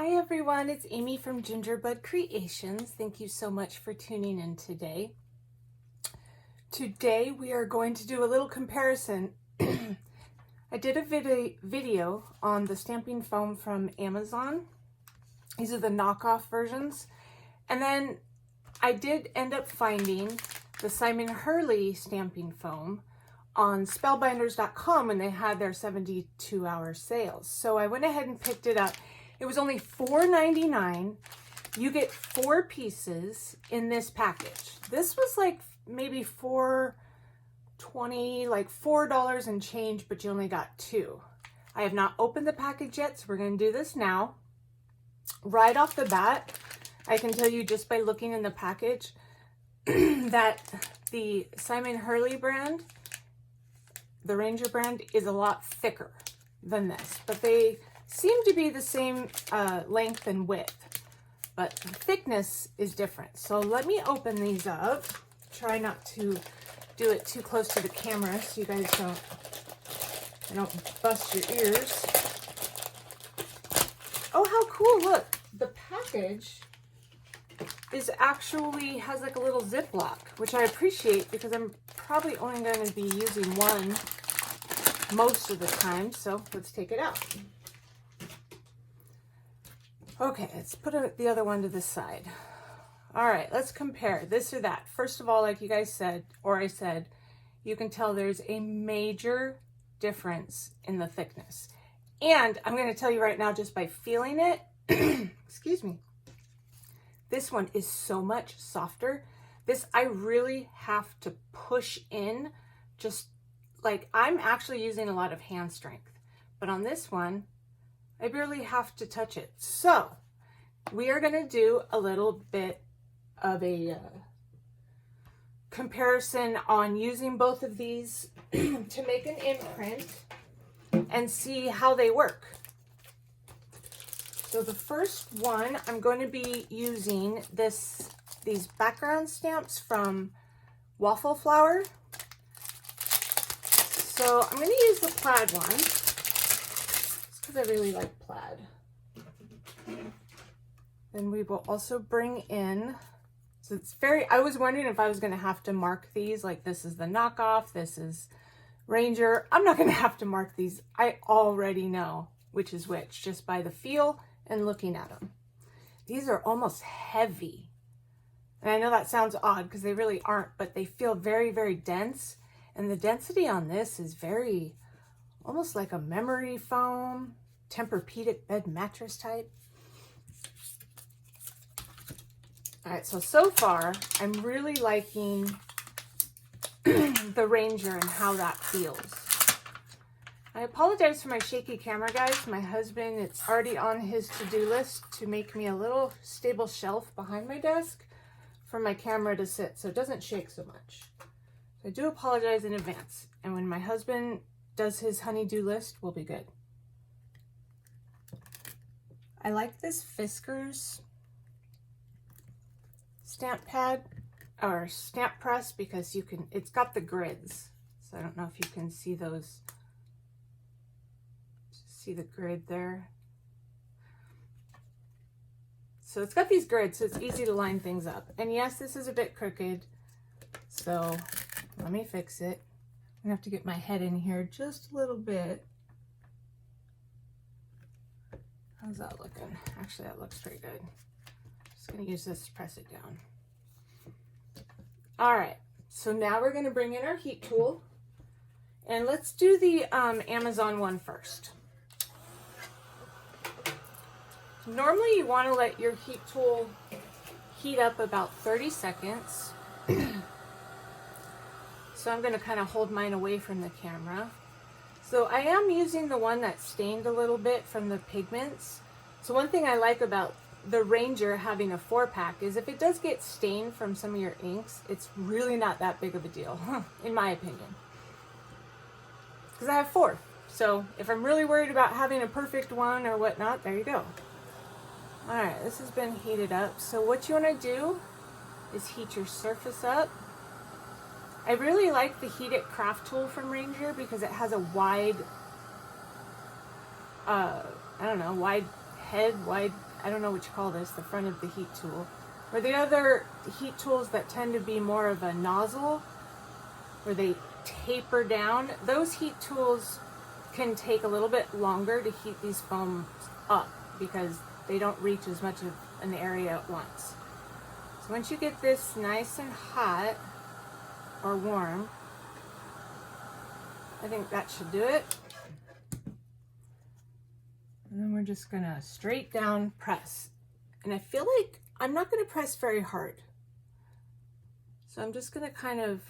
Hi everyone, it's Amy from Gingerbud Creations. Thank you so much for tuning in today. Today we are going to do a little comparison. I did a video on the stamping foam from Amazon. These are the knockoff versions. And then I did end up finding the Simon Hurley stamping foam on spellbinders.com when they had their 72-hour sales. So I went ahead and picked it up. It was only $4.99. You get 4 pieces in this package. This was like maybe $4.20, like $4 and change, but you only got 2. I have not opened the package yet, so we're going to do this now. Right off the bat, I can tell you just by looking in the package that the Simon Hurley brand, the Ranger brand, is a lot thicker than this, but they seem to be the same length and width, but the thickness is different. So let me open these up. Try not to do it too close to the camera so you guys don't bust your ears. Oh, how cool. Look, the package is actually has like a little Ziploc, which I appreciate because I'm probably only going to be using one most of the time. So let's take it out. Okay, let's put the other one to the side. All right, let's compare this or that. First of all, like you guys said, or I said, you can tell there's a major difference in the thickness. And I'm going to tell you right now, just by feeling it, excuse me, this one is so much softer. This, I really have to push in, just like I'm actually using a lot of hand strength. But on this one, I barely have to touch it. So we are going to do a little bit of a comparison on using both of these to make an imprint and see how they work. So the first one, I'm going to be using these background stamps from Waffle Flower. So I'm going to use the plaid one, because I really like plaid. Then we will also bring in, so it's I was wondering if I was going to have to mark these, like this is the knockoff, this is Ranger. I'm not going to have to mark these. I already know which is which, just by the feel and looking at them. These are almost heavy. And I know that sounds odd because they really aren't, but they feel very, very dense. And the density on this is very, almost like a memory foam, Tempur-Pedic bed mattress type. All right, so far, I'm really liking the Ranger and how that feels. I apologize for my shaky camera, guys. My husband, it's already on his to-do list to make me a little stable shelf behind my desk for my camera to sit so it doesn't shake so much. So I do apologize in advance. And when my husband does his honey-do list, we'll be good. I like this Fiskars stamp pad or stamp press because it's got the grids. So I don't know if you can see those. See the grid there? So it's got these grids, so it's easy to line things up. And yes, this is a bit crooked. So let me fix it. I'm gonna have to get my head in here just a little bit. How's that looking? Actually, that looks pretty good. Just gonna use this to press it down. All right, so now we're gonna bring in our heat tool. And let's do the Amazon one first. Normally you wanna let your heat tool heat up about 30 seconds. So I'm gonna kind of hold mine away from the camera. So I am using the one that stained a little bit from the pigments. So one thing I like about the Ranger having a 4-pack is if it does get stained from some of your inks, it's really not that big of a deal, in my opinion. Because I have 4. So if I'm really worried about having a perfect one or whatnot, there you go. All right, this has been heated up. So what you want to do is heat your surface up. I really like the Heat It craft tool from Ranger because it has a wide, wide head, wide I don't know what you call this, the front of the heat tool. Or the other heat tools that tend to be more of a nozzle, where they taper down. Those heat tools can take a little bit longer to heat these foams up because they don't reach as much of an area at once. So once you get this nice and hot or warm, I think that should do it. And then we're just gonna straight down press. And I feel like I'm not gonna press very hard. So I'm just gonna kind of,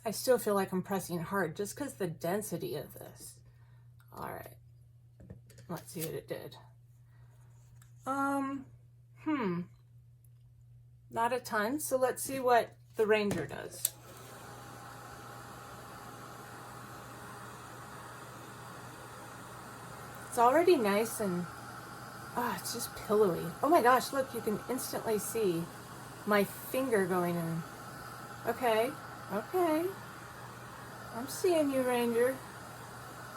I still feel like I'm pressing hard just because the density of this. All right, let's see what it did. Not a ton, so let's see what the Ranger does. It's already nice and, it's just pillowy. Oh my gosh, look, you can instantly see my finger going in. Okay, okay. I'm seeing you, Ranger.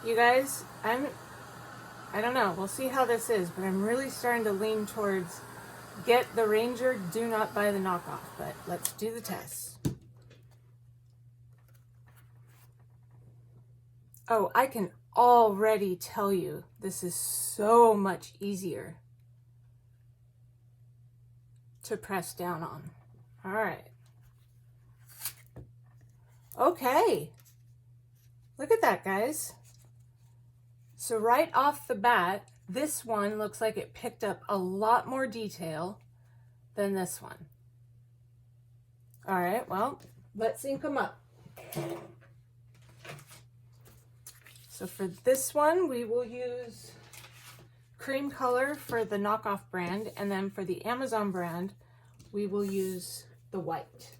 You guys, I don't know, we'll see how this is, but I'm really starting to lean towards get the Ranger, do not buy the knockoff, but let's do the test. Oh, I can already tell you this is so much easier to press down on. All right. Okay. Look at that, guys. So right off the bat, this one looks like it picked up a lot more detail than this one. All right, well, let's ink them up. So for this one, we will use cream color for the knockoff brand, and then for the Amazon brand, we will use the white.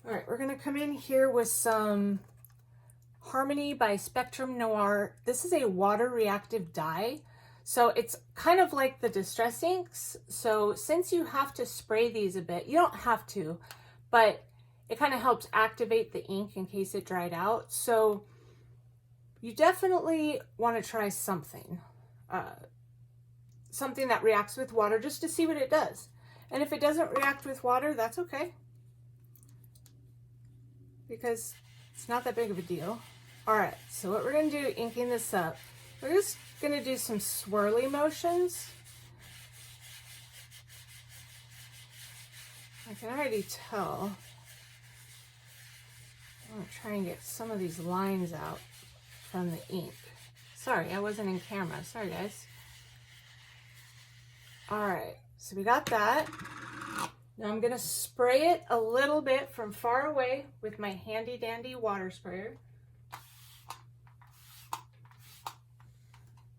All right, we're gonna come in here with some Harmony by Spectrum Noir. This is a water reactive dye. So it's kind of like the Distress inks. So since you have to spray these a bit, you don't have to, but it kind of helps activate the ink in case it dried out. So you definitely want to try something, something that reacts with water just to see what it does. And if it doesn't react with water, that's okay, because it's not that big of a deal. All right, so what we're gonna do inking this up, we're just gonna do some swirly motions. I can already tell. I'm gonna try and get some of these lines out from the ink. Sorry, I wasn't in camera. Sorry, guys. All right, so we got that. Now I'm gonna spray it a little bit from far away with my handy dandy water sprayer.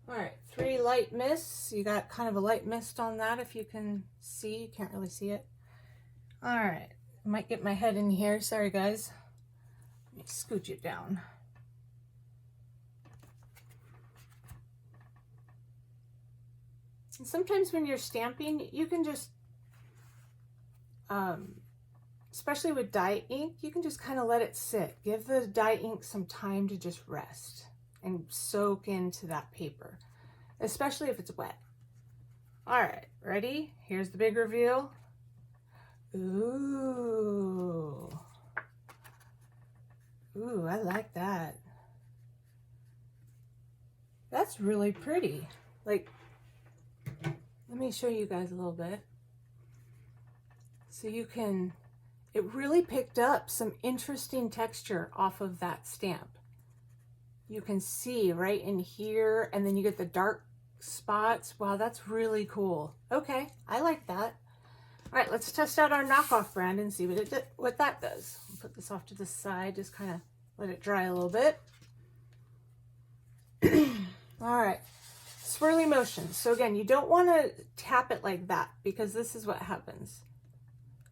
All right, 3 light mists. You got kind of a light mist on that if you can see. You can't really see it. All right, I might get my head in here. Sorry, guys. Let me scooch it down. And sometimes when you're stamping, you can just, especially with dye ink, you can just kind of let it sit. Give the dye ink some time to just rest and soak into that paper, especially if it's wet. All right, ready? Here's the big reveal. Ooh. Ooh, I like that. That's really pretty. Like, let me show you guys a little bit. So you can, it really picked up some interesting texture off of that stamp. You can see right in here, and then you get the dark spots. Wow, that's really cool. Okay, I like that. All right, let's test out our knockoff brand and see what that does. I'll put this off to the side, just kind of let it dry a little bit. All right, swirly motions. So again, you don't want to tap it like that because this is what happens.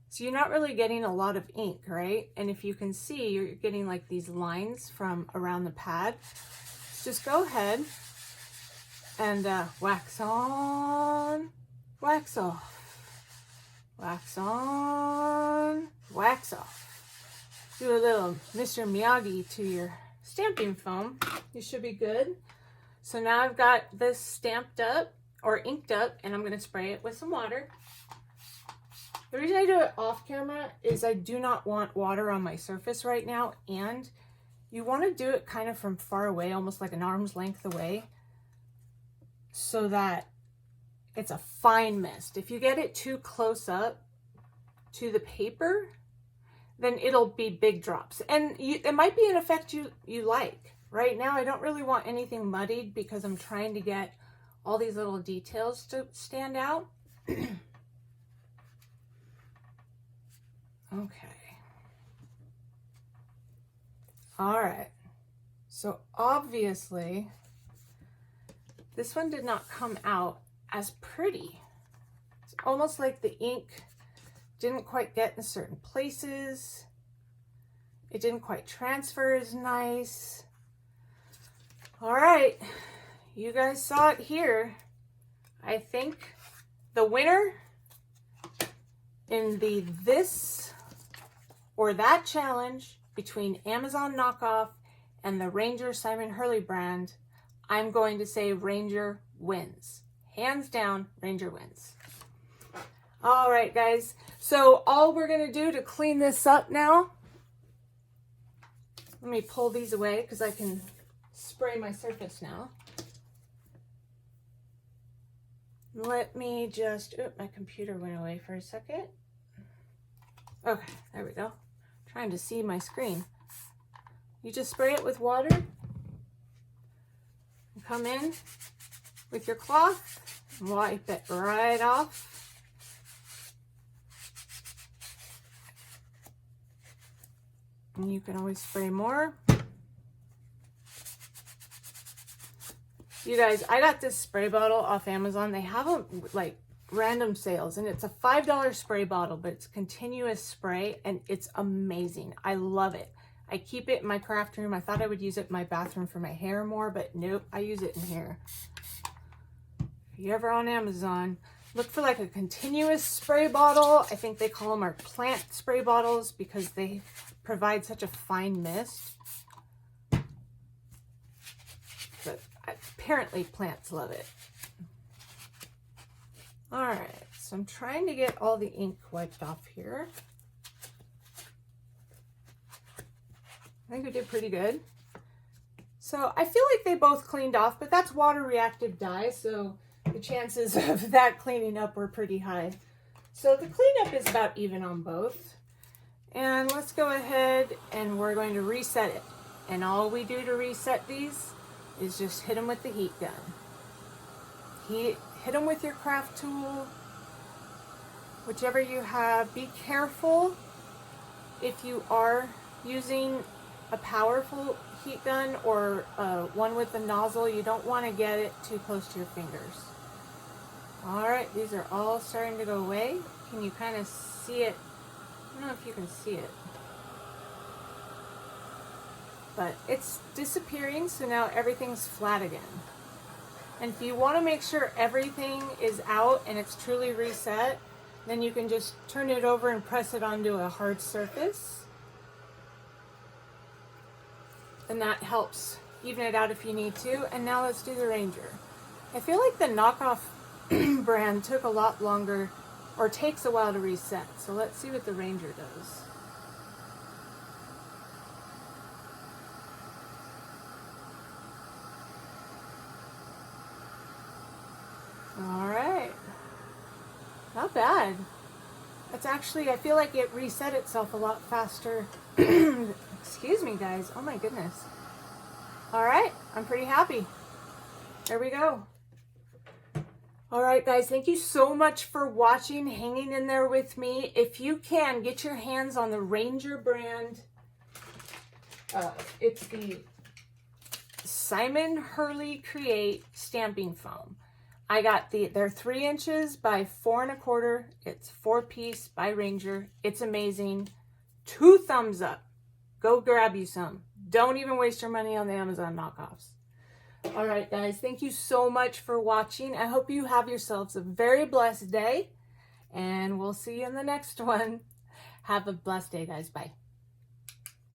So you're not really getting a lot of ink, right? And if you can see, you're getting like these lines from around the pad. So just go ahead and wax on, wax off, wax on, wax off. Do a little Mr. Miyagi to your stamping foam. You should be good. So now I've got this stamped up or inked up, and I'm going to spray it with some water. The reason I do it off camera is I do not want water on my surface right now, and you want to do it kind of from far away, almost like an arm's length away, so that it's a fine mist. If you get it too close up to the paper, then it'll be big drops. And it might be an effect you like. Right now, I don't really want anything muddied because I'm trying to get all these little details to stand out. Okay. All right. So obviously, this one did not come out as pretty. It's almost like the ink didn't quite get in certain places. It didn't quite transfer as nice. All right, you guys saw it here. I think the winner in the this or that challenge between Amazon Knockoff and the Ranger Simon Hurley brand, I'm going to say Ranger wins. Hands down, Ranger wins. All right, guys. So all we're going to do to clean this up now, let me pull these away because I can spray my surface now. Let me just, my computer went away for a second. Okay, there we go. I'm trying to see my screen. You just spray it with water. Come in with your cloth and wipe it right off. And you can always spray more. You guys, I got this spray bottle off Amazon. They have them like random sales, and it's a $5 spray bottle, but it's continuous spray, and it's amazing. I love it. I keep it in my craft room. I thought I would use it in my bathroom for my hair more, but nope, I use it in here. If you're ever on Amazon, look for like a continuous spray bottle. I think they call them our plant spray bottles because they provide such a fine mist. But apparently plants love it. All right, so I'm trying to get all the ink wiped off here. I think we did pretty good. So I feel like they both cleaned off, but that's water reactive dye, so the chances of that cleaning up were pretty high. So the cleanup is about even on both. And let's go ahead and we're going to reset it. And all we do to reset these is just hit them with the heat gun. Hit them with your craft tool, whichever you have. Be careful if you are using a powerful heat gun or one with the nozzle. You don't want to get it too close to your fingers. All right, these are all starting to go away. Can you kind of see it? I don't know if you can see it, but it's disappearing, so now everything's flat again. And if you want to make sure everything is out and it's truly reset, then you can just turn it over and press it onto a hard surface. And that helps even it out if you need to. And now let's do the Ranger. I feel like the Knockoff brand took a lot longer, or takes a while to reset. So let's see what the Ranger does. All right. Not bad. It's actually, I feel like it reset itself a lot faster. Excuse me, guys. Oh my goodness. All right. I'm pretty happy. There we go. All right, guys, thank you so much for watching, hanging in there with me. If you can, get your hands on the Ranger brand. It's the Simon Hurley Create stamping foam. I got they're 3 inches by 4 1/4. It's 4-piece by Ranger. It's amazing. 2 thumbs up. Go grab you some. Don't even waste your money on the Amazon knockoffs. All right, guys, thank you so much for watching. I hope you have yourselves a very blessed day, and we'll see you in the next one. Have a blessed day, guys. Bye.